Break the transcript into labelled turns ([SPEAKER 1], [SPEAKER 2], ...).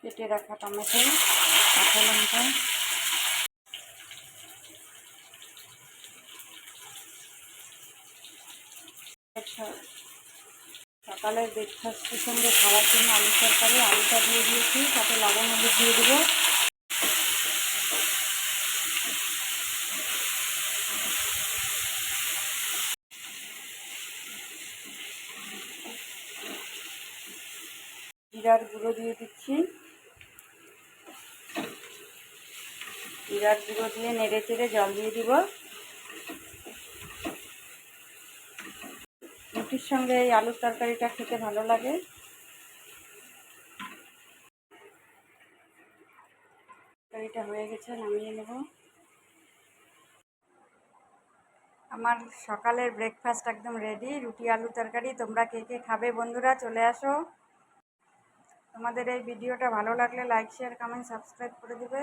[SPEAKER 1] কেটে রাখা টমেটো, কাঁচা লঙ্কা, সকালের ব্রেকফাস্টের সঙ্গে খাওয়ার জন্য আলু তরকারি, আলুটা দিয়ে দিয়েছি, সাথে লবণ হলুদ দিয়ে দেবো। জিরার গুঁড়ো দিয়ে দিচ্ছি, জিরার গুঁড়ো দিয়ে নেড়ে চেড়ে জল দিয়ে দিব। রুটির সঙ্গে এই আলুর তরকারিটা খেতে ভালো লাগে। তরকারিটা হয়ে গেছে, নামিয়ে নেব। আমার সকালের ব্রেকফাস্ট একদম রেডি, রুটি আলু তরকারি। তোমরা কে কে খাবে বন্ধুরা, চলে আসো। তোমাদের এই ভিডিওটা ভালো লাগলে লাইক শেয়ার কমেন্ট সাবস্ক্রাইব করে দেবে।